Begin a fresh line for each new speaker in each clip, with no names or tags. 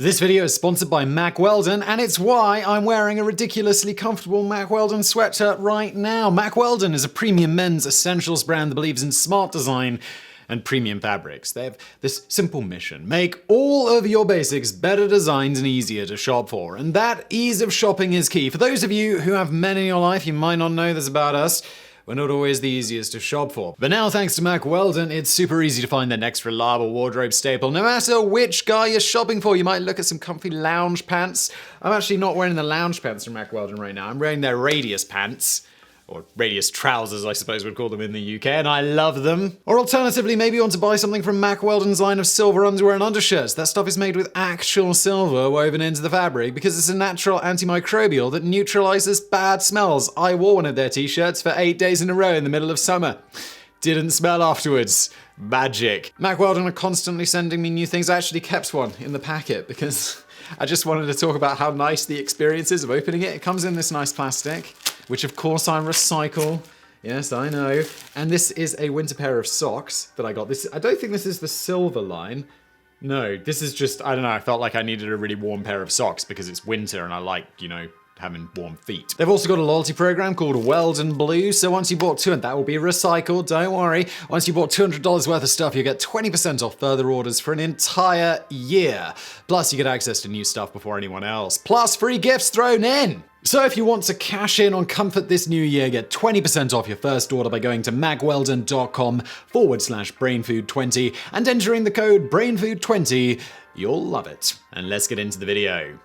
This video is sponsored by Mack Weldon, and it's why I'm wearing a ridiculously comfortable Mack Weldon sweatshirt right now. Mack Weldon is a premium men's essentials brand that believes in smart design and premium fabrics. They have this simple mission: make all of your basics better designed and easier to shop for. And that ease of shopping is key. For those of you who have men in your life, you might not know this about us. We're not always the easiest to shop for. But now, thanks to Mack Weldon, it's super easy to find the next reliable wardrobe staple. No matter which guy you're shopping for, you might look at some comfy lounge pants. I'm actually not wearing the lounge pants from Mack Weldon right now. I'm wearing their radius pants. Or radius trousers, I suppose we'd call them in the UK, and I love them. Or alternatively, maybe you want to buy something from Mack Weldon's line of silver underwear and undershirts. That stuff is made with actual silver woven into the fabric because it's a natural antimicrobial that neutralizes bad smells. I wore one of their t-shirts for 8 days in a row in the middle of summer. Didn't smell afterwards. Magic. Mack Weldon are constantly sending me new things. I actually kept one in the packet because I just wanted to talk about how nice the experience is of opening it. It comes in this nice plastic, which of course I recycle. Yes, I know. And this is a winter pair of socks that I got. I don't think this is the silver line. No, this is just, I don't know, I felt like I needed a really warm pair of socks because it's winter and I like, having warm feet. They've also got a loyalty program called Weldon Blue, so once you bought and that will be recycled, don't worry. Once you bought $200 worth of stuff, you get 20% off further orders for an entire year. Plus, you get access to new stuff before anyone else. Plus, free gifts thrown in. So if you want to cash in on comfort this new year, get 20% off your first order by going to mackweldon.com/brainfood20 and entering the code brainfood20. You'll love it. And let's get into the video.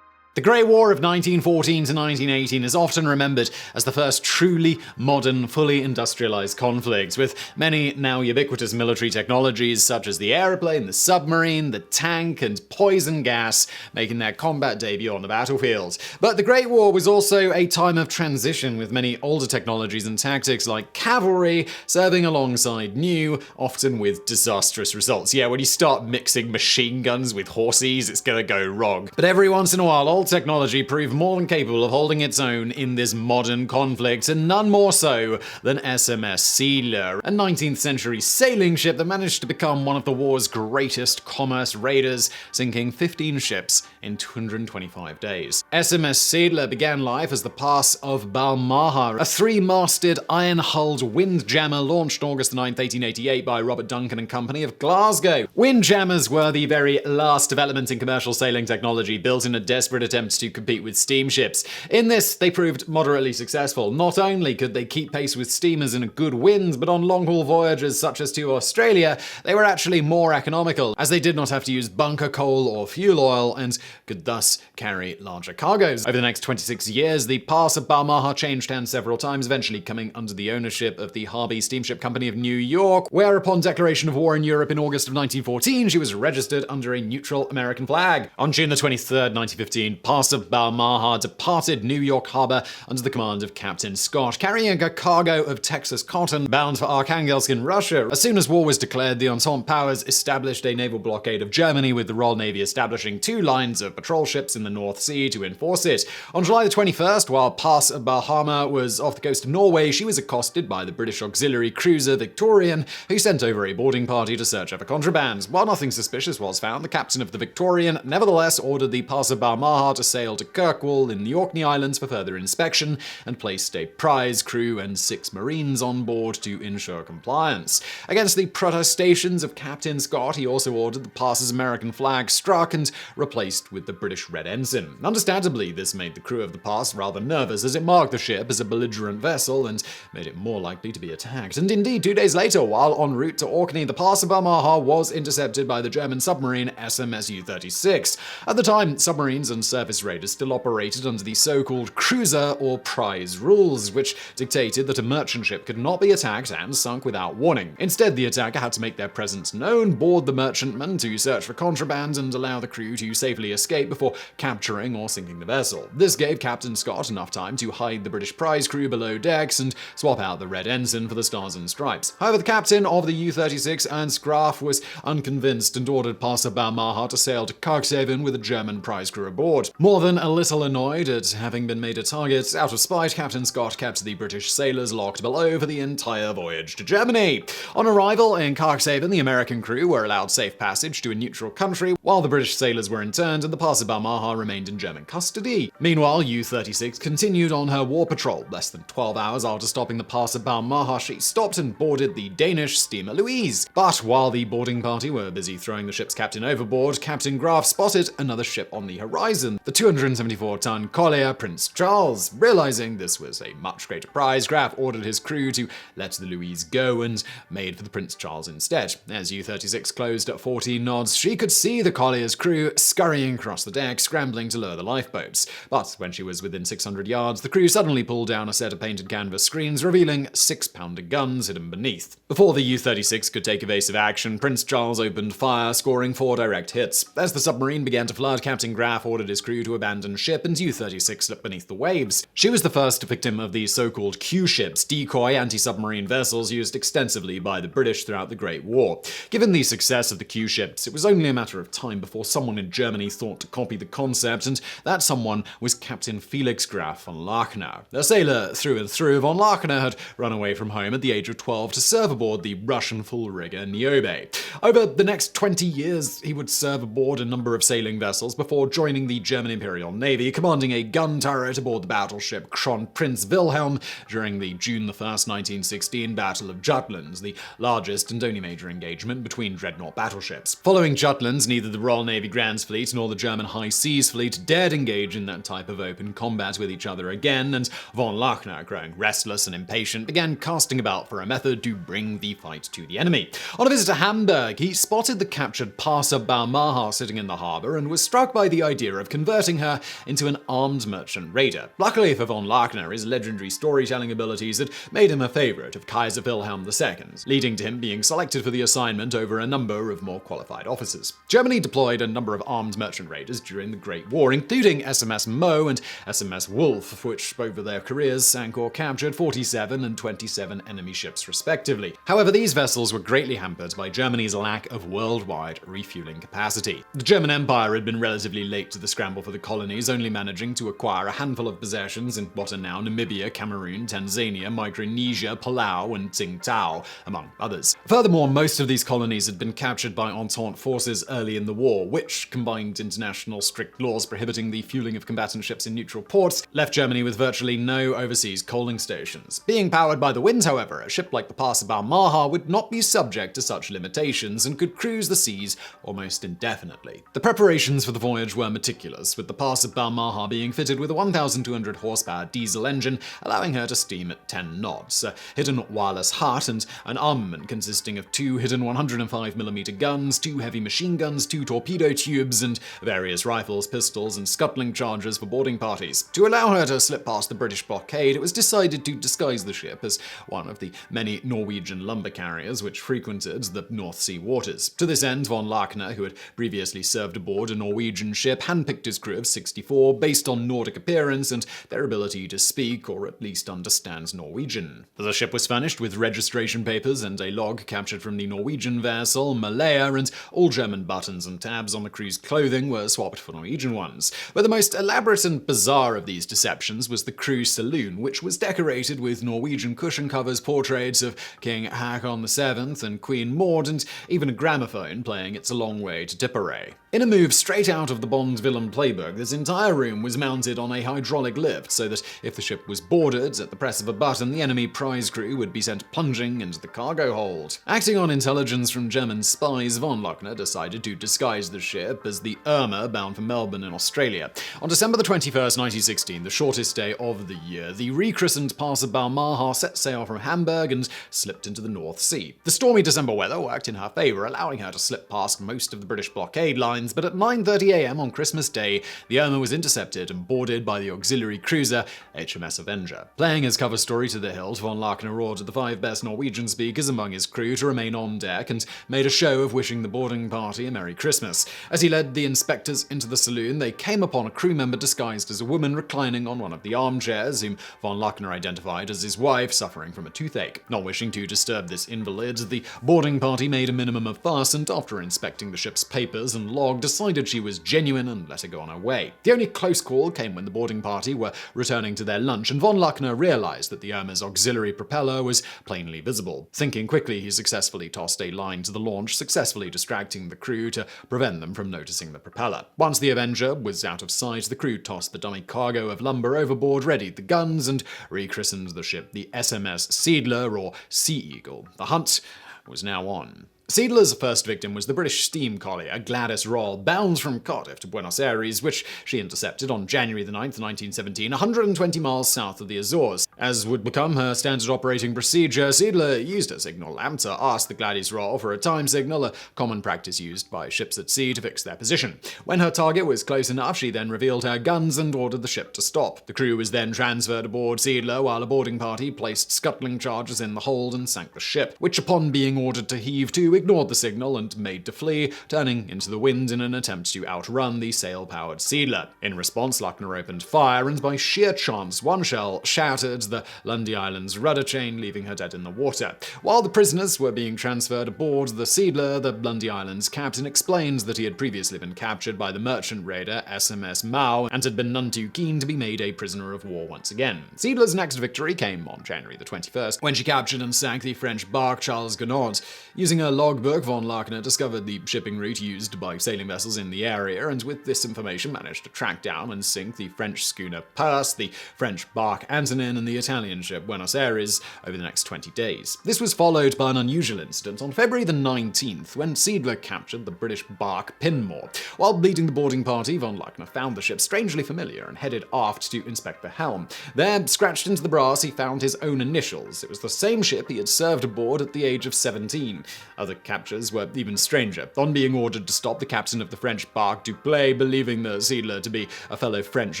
The Great War of 1914 to 1918 is often remembered as the first truly modern, fully industrialized conflict, with many now ubiquitous military technologies such as the airplane, the submarine, the tank, and poison gas making their combat debut on the battlefield. But the Great War was also a time of transition, with many older technologies and tactics like cavalry serving alongside new, often with disastrous results. Yeah, when you start mixing machine guns with horses, it's gonna go wrong. But every once in a while, old technology proved more than capable of holding its own in this modern conflict, and none more so than SMS Sealer, a 19th century sailing ship that managed to become one of the war's greatest commerce raiders, sinking 15 ships in 225 days. SMS Sealer began life as the Pass of Balmaha, a three-masted, iron-hulled windjammer launched August 9, 1888 by Robert Duncan and Company of Glasgow. Windjammers were the very last development in commercial sailing technology, built in a desperate attempt to compete with steamships. In this, they proved moderately successful. Not only could they keep pace with steamers in a good wind, but on long-haul voyages such as to Australia, they were actually more economical, as they did not have to use bunker coal or fuel oil and could thus carry larger cargoes. Over the next 26 years, the Pass of Balmaha changed hands several times, eventually coming under the ownership of the Harvey Steamship Company of New York, where upon declaration of war in Europe in August of 1914, she was registered under a neutral American flag. On June the 23rd, 1915, Pass of Balmaha departed New York Harbor under the command of Captain Scott, carrying a cargo of Texas cotton bound for Arkhangelsk in Russia. As soon as war was declared, the Entente powers established a naval blockade of Germany, with the Royal Navy establishing 2 lines of patrol ships in the North Sea to enforce it. On July the 21st, while Pass of Balmaha was off the coast of Norway, she was accosted by the British auxiliary cruiser Victorian, who sent over a boarding party to search her for contraband. While nothing suspicious was found, the captain of the Victorian nevertheless ordered the Pass of Balmaha to sail to Kirkwall in the Orkney Islands for further inspection and placed a prize crew and 6 Marines on board to ensure compliance. Against the protestations of Captain Scott, he also ordered the Pass's American flag struck and replaced with the British Red Ensign. Understandably, this made the crew of the Pass rather nervous, as it marked the ship as a belligerent vessel and made it more likely to be attacked. And indeed, 2 days later, while en route to Orkney, the Pass of Balmaha was intercepted by the German submarine SMS U-36. At the time, submarines and surface raiders still operated under the so-called cruiser or prize rules, which dictated that a merchant ship could not be attacked and sunk without warning. Instead, the attacker had to make their presence known, board the merchantman to search for contraband, and allow the crew to safely escape before capturing or sinking sinking the vessel. This gave Captain Scott enough time to hide the British prize crew below decks and swap out the red ensign for the Stars and Stripes. However, the captain of the U-36, Ernst Graf, was unconvinced and ordered Passer Balmaha to sail to Cuxhaven with a German prize crew aboard. More than a little annoyed at having been made a target, out of spite, Captain Scott kept the British sailors locked below for the entire voyage to Germany. On arrival in Cuxhaven, the American crew were allowed safe passage to a neutral country, while the British sailors were interned and the Passer Balmaha remained in German custody. Meanwhile, U-36 continued on her war patrol. Less than 12 hours after stopping the Passer Balmaha, she stopped and boarded the Danish steamer Louise. But while the boarding party were busy throwing the ship's captain overboard, Captain Graf spotted another ship on the horizon, the 274-ton Collier Prince Charles. Realizing this was a much greater prize, Graf ordered his crew to let the Louise go and made for the Prince Charles instead. As U-36 closed at 14 knots, she could see the Collier's crew scurrying across the deck, scrambling to lower the lifeboats. But when she was within 600 yards, the crew suddenly pulled down a set of painted canvas screens, revealing 6-pounder guns hidden beneath. Before the U-36 could take evasive action, Prince Charles opened fire, scoring 4 direct hits. As the submarine began to flood, Captain Graf ordered his crew to abandon ship, and U-36 slipped beneath the waves. She was the first victim of the so-called Q-ships, decoy anti-submarine vessels used extensively by the British throughout the Great War. Given the success of the Q-ships, it was only a matter of time before someone in Germany thought to copy the concept, and that someone was Captain Felix Graf von Lachenau. A sailor through and through, von Lachenau had run away from home at the age of 12 to serve aboard the Russian full-rigger Niobe. Over the next 20 years, he would serve aboard a number of sailing vessels before joining the German Imperial Navy, commanding a gun turret aboard the battleship Kronprinz Wilhelm during the June 1, 1916 Battle of Jutland, the largest and only major engagement between dreadnought battleships. Following Jutland, neither the Royal Navy Grand Fleet nor the German High Seas Fleet dared engage in that type of open combat with each other again, and von Lachenau, growing restless and impatient, began casting about for a method to bring the fight to the enemy. On a visit to Hamburg, he spotted the captured Passer Balmaha sitting in the harbour and was struck by the idea of converting her into an armed merchant raider. Luckily for von Lachenau, his legendary storytelling abilities had made him a favourite of Kaiser Wilhelm II, leading to him being selected for the assignment over a number of more qualified officers. Germany deployed a number of armed merchant raiders during the Great War, including SMS Mo and SMS Wolf, which over their careers sank or captured 47 and 27 enemy ships respectively. However, these vessels were greatly hampered by Germany's lack of worldwide refueling capacity. The German Empire had been relatively late to the scramble for the colonies, only managing to acquire a handful of possessions in what are now Namibia, Cameroon, Tanzania, Micronesia, Palau, and Tsingtao, among others. Furthermore, most of these colonies had been captured by Entente forces early in the war, which, combined international strict laws prohibiting the fueling of combatant ships in neutral ports, left Germany with virtually no overseas coaling stations. Being powered by the wind, however, a ship like the Passer Balmaha would not be subject to such limitations and could cruise the seas almost indefinitely. The preparations for the voyage were meticulous, with the Passer Balmaha being fitted with a 1,200 horsepower diesel engine, allowing her to steam at 10 knots, a hidden wireless hut, and an armament consisting of 2 hidden 105mm guns, 2 heavy machine guns, 2 torpedo tubes, and various rifles, pistols, and scuttling charges for boarding parties. To allow her to slip past the British blockade, it was decided to disguise the ship as one of the many Norwegian lumber carriers which frequented the North Sea waters. To this end, von Lachenau, who had previously served aboard a Norwegian ship, handpicked his crew of 64 based on Nordic appearance and their ability to speak or at least understand Norwegian. The ship was furnished with registration papers and a log captured from the Norwegian vessel Malaya, and all German buttons and tabs on the crew's clothing were swapped for Norwegian ones. But the most elaborate and bizarre of these deceptions was the crew saloon, which was decorated with Norwegian cushion covers, portraits of King Haakon VII and Queen Maud, and even a gramophone playing It's a Long Way to Tipperary. In a move straight out of the Bond villain playbook, this entire room was mounted on a hydraulic lift so that if the ship was boarded, at the press of a button, the enemy prize crew would be sent plunging into the cargo hold. Acting on intelligence from German spies, von Lachenau decided to disguise the ship as the Irma bound for Melbourne in Australia. On December 21st, 1916, the shortest day of the year, the rechristened Passer Balmaha set sail from Hamburg and slipped into the North Sea. The stormy December weather worked in her favour, allowing her to slip past most of the British blockade lines lines, but at 9:30 a.m. on Christmas Day, the Irma was intercepted and boarded by the auxiliary cruiser HMS Avenger. Playing his cover story to the hilt, von Lachner ordered the 5 best Norwegian speakers among his crew to remain on deck and made a show of wishing the boarding party a Merry Christmas. As he led the inspectors into the saloon, they came upon a crew member disguised as a woman reclining on one of the armchairs, whom von Lachner identified as his wife, suffering from a toothache. Not wishing to disturb this invalid, the boarding party made a minimum of fuss and, after inspecting the ship's papers and log, decided she was genuine and let her go on her way. The only close call came when the boarding party were returning to their lunch, and von Lachner realized that the Irma's auxiliary propeller was plainly visible. Thinking quickly, he successfully tossed a line to the launch, successfully distracting the crew to prevent them from noticing the propeller. Once the Avenger was out of sight, the crew tossed the dummy cargo of lumber overboard, readied the guns, and rechristened the ship the SMS Sealer, or Sea Eagle. The hunt was now on. Sealer's first victim was the British steam collier Gladys Roll, bound from Cardiff to Buenos Aires, which she intercepted on January 9, 1917, 120 miles south of the Azores. As would become her standard operating procedure, Sealer used her signal lamp to ask the Gladys Roll for a time signal, a common practice used by ships at sea to fix their position. When her target was close enough, she then revealed her guns and ordered the ship to stop. The crew was then transferred aboard Sealer, while a boarding party placed scuttling charges in the hold and sank the ship, which, upon being ordered to heave to, ignored the signal and made to flee, turning into the wind in an attempt to outrun the sail-powered Sealer. In response, Lachner opened fire, and by sheer chance, one shell shattered the Lundy Island's rudder chain, leaving her dead in the water. While the prisoners were being transferred aboard the Sealer, the Lundy Island's captain explained that he had previously been captured by the merchant raider SMS Mao and had been none too keen to be made a prisoner of war once again. Sealer's next victory came on January 21st, when she captured and sank the French bark Charles Gounod. Using her logbook, von Lachner discovered the shipping route used by sailing vessels in the area, and with this information managed to track down and sink the French schooner Perse, the French bark Antonin, and the Italian ship Buenos Aires over the next 20 days. This was followed by an unusual incident on February 19th, when Sealer captured the British bark Pinmore. While leading the boarding party, von Lachner found the ship strangely familiar and headed aft to inspect the helm. There, scratched into the brass, he found his own initials. It was the same ship he had served aboard at the age of 17. Other captures were even stranger. On being ordered to stop, the captain of the French bark Duplay, believing the Sealer to be a fellow French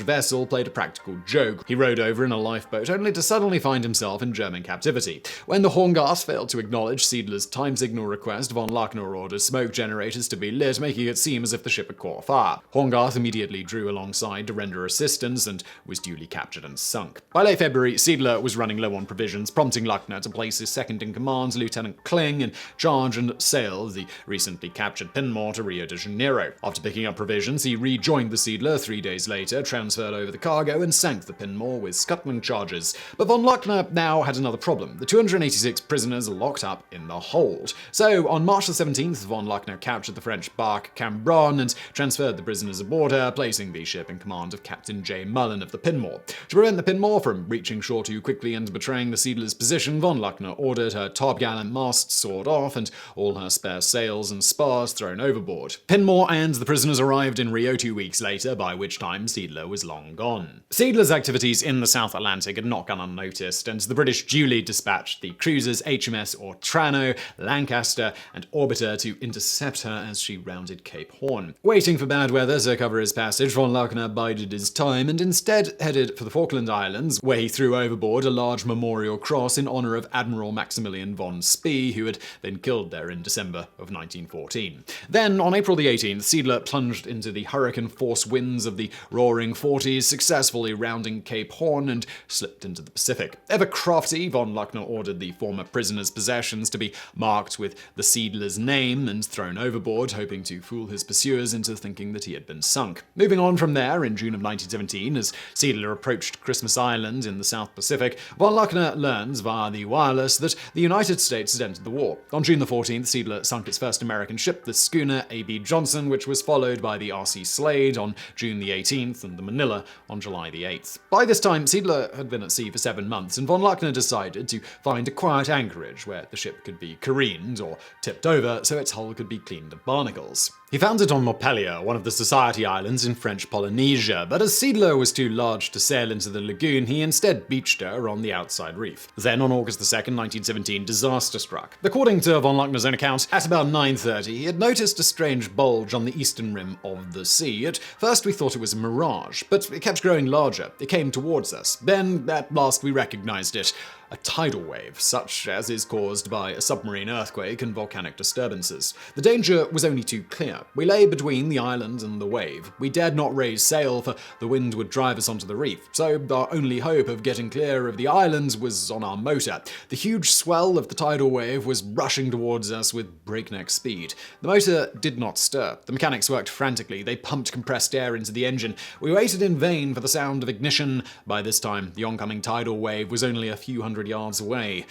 vessel, played a practical joke. He rowed over in a lifeboat, only to suddenly find himself in German captivity. When the Horngass failed to acknowledge Sealer's time signal request, von Lachner ordered smoke generators to be lit, making it seem as if the ship had caught fire. Horngass immediately drew alongside to render assistance and was duly captured and sunk. By late February, Sealer was running low on provisions, prompting Lachner to place his second-in-command, Lieutenant Kling, in charge and sail the recently captured Pinmore to Rio de Janeiro. After picking up provisions, he rejoined the Sealer 3 days later, transferred over the cargo, and sank the Pinmore with scuttling charges. But von Lachner now had another problem. The 286 prisoners locked up in the hold. So, on March 17th, von Lachner captured the French bark Cambronne and transferred the prisoners aboard her, placing the ship in command of Captain J. Mullen of the Pinmore. To prevent the Pinmore from reaching shore too quickly and betraying the Sealer's position, von Lachner ordered her topgallant masts sawed off and all her spare sails and spars thrown overboard. Pinmore and the prisoners arrived in Rio 2 weeks later, by which time Sealer was long gone. Sealer's activities in the South Atlantic had not gone unnoticed, and the British duly dispatched the cruisers HMS Ortrano, Lancaster, and Orbiter to intercept her as she rounded Cape Horn. Waiting for bad weather to cover his passage, von Lachner bided his time and instead headed for the Falkland Islands, where he threw overboard a large memorial cross in honor of Admiral Maximilian von Spee, who had been killed there in December of 1914. Then, on April 18th, Sealer plunged into the hurricane-force winds of the roaring 40s, successfully rounding Cape Horn, and slipped into the Pacific. Ever crafty, von Lachner ordered the former prisoner's possessions to be marked with the Sealer's name and thrown overboard, hoping to fool his pursuers into thinking that he had been sunk. Moving on from there, in June of 1917, as Sealer approached Christmas Island in the South Pacific, von Lachner learns via the wireless that the United States had entered the war. On June the 14th, Sealer sunk its first American ship, the schooner A.B. Johnson, which was followed by the R.C. Slade on June the 18th and the Manila on July the 8th. By this time, Sealer had been at sea sea for 7 months, and von Luckner decided to find a quiet anchorage where the ship could be careened or tipped over so its hull could be cleaned of barnacles. He found it on Montpellier, one of the Society Islands in French Polynesia, but as Sealer was too large to sail into the lagoon, he instead beached her on the outside reef. Then, on August 2nd, 1917, disaster struck. According to von Luckner's own account, at about 9:30, he had noticed a strange bulge on the eastern rim of the sea. At first, we thought it was a mirage, but it kept growing larger. It came towards us. Then, at last, we recognized it. A tidal wave, such as is caused by a submarine earthquake and volcanic disturbances. The danger was only too clear. We lay between the island and the wave. We dared not raise sail, for the wind would drive us onto the reef, so our only hope of getting clear of the islands was on our motor. The huge swell of the tidal wave was rushing towards us with breakneck speed. The motor did not stir. The mechanics worked frantically. They pumped compressed air into the engine. We waited in vain for the sound of ignition. By this time, the oncoming tidal wave was only a few hundred yards away.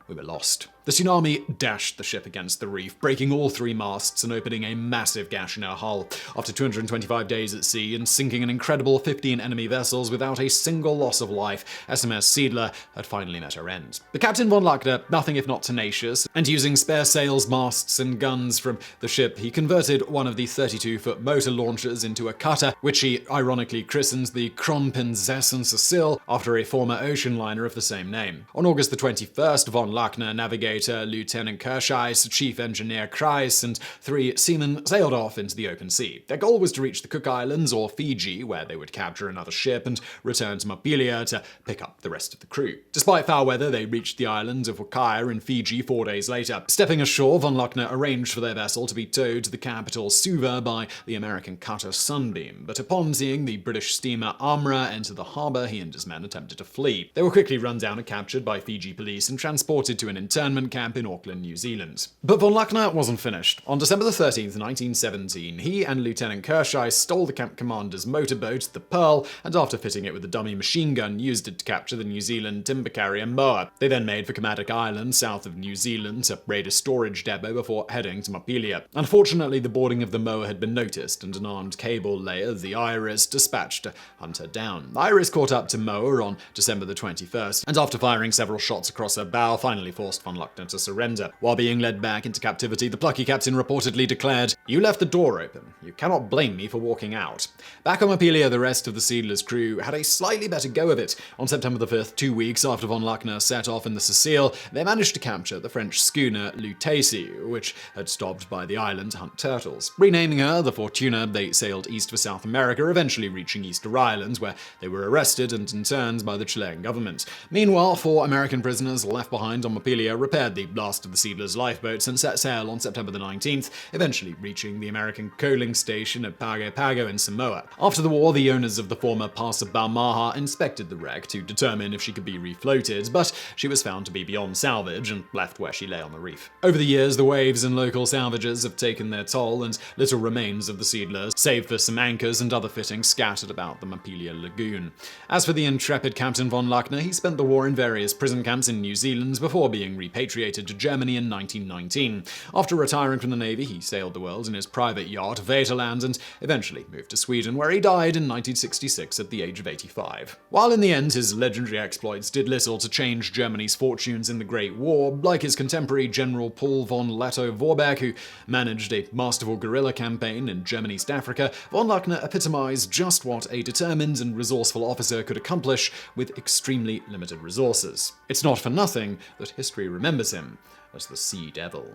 We were lost. The tsunami dashed the ship against the reef, breaking all 3 masts and opening a massive gash in her hull. After 225 days at sea and sinking an incredible 15 enemy vessels without a single loss of life, SMS Sealer had finally met her end. But Captain von Luckner, nothing if not tenacious, and using spare sails, masts, and guns from the ship, he converted one of the 32-foot motor launchers into a cutter, which he ironically christened the Kronprinzessin Cecile after a former ocean liner of the same name. On August the 21st, von Luckner, navigator Lieutenant Kirscheis, Chief Engineer Kreis, and 3 seamen sailed off into the open sea. Their goal was to reach the Cook Islands or Fiji, where they would capture another ship and return to Montpellier to pick up the rest of the crew. Despite foul weather, they reached the island of Collier in Fiji 4 days later. Stepping ashore, von Luckner arranged for their vessel to be towed to the capital Suva by the American cutter Sunbeam, but upon seeing the British steamer Amra enter the harbour, he and his men attempted to flee. They were quickly run down and captured by Fiji police and transported to an internment camp in Auckland, New Zealand. But von Luckner wasn't finished. On December 13th, 1917, he and Lieutenant Kirscheis stole the camp commander's motorboat, the Pearl, and after fitting it with a dummy machine gun, used it to capture the New Zealand timber carrier Moa. They then made for Kermadec Island, south of New Zealand, to raid a storage depot before heading to Montpellier. Unfortunately, the boarding of the Moa had been noticed, and an armed cable layer, the Iris, dispatched to hunt her down. The Iris caught up to Moa on December the 21st, and after firing several shots across her bow, finally forced von Luckner to surrender. While being led back into captivity, the plucky captain reportedly declared, "You left the door open. You cannot blame me for walking out." Back on Montpellier, the rest of the Sealer's crew had a slightly better go of it. On September the 5th, 2 weeks after von Luckner set off in the Cecile, they managed to capture the French schooner Lutetia, which had stopped by the island to hunt turtles. Renaming her the Fortuna, they sailed east for South America, eventually reaching Easter Island, where they were arrested and interned by the Chilean government. Meanwhile, 4 American prisoners left behind on Montpellier repaired the last of the Sealer's lifeboats and set sail on September the 19th, eventually reaching the American coaling station at Pago Pago in Samoa. After the war, the owners of the former Pass of Balmaha inspected the wreck to determine if she could be refloated, but she was found to be beyond salvage and left where she lay on the reef. Over the years, the waves and local salvagers have taken their toll, and little remains of the Sealer, save for some anchors and other fittings scattered about the Montpellier lagoon. As for the intrepid Captain von Luckner, he spent the war in various prison camps in New Zealand before being repatriated to Germany in 1919. After retiring from the Navy, he sailed the world in his private yacht, Vaterland, and eventually moved to Sweden, where he died in 1966 at the age of 85. While in the end, his legendary exploits did little to change Germany's fortunes in the Great War, like his contemporary General Paul von Lettow-Vorbeck, who managed a masterful guerrilla campaign in German East Africa, von Luckner epitomized just what a determined and resourceful officer could accomplish with extremely limited resources. It's not for nothing that history remembers him as the Sea Devil.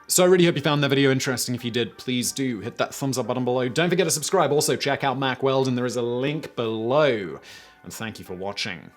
So I really hope you found that video interesting. If you did, please do hit that thumbs up button below. Don't forget to subscribe. Also, check out Mack Weldon. There is a link below. And thank you for watching.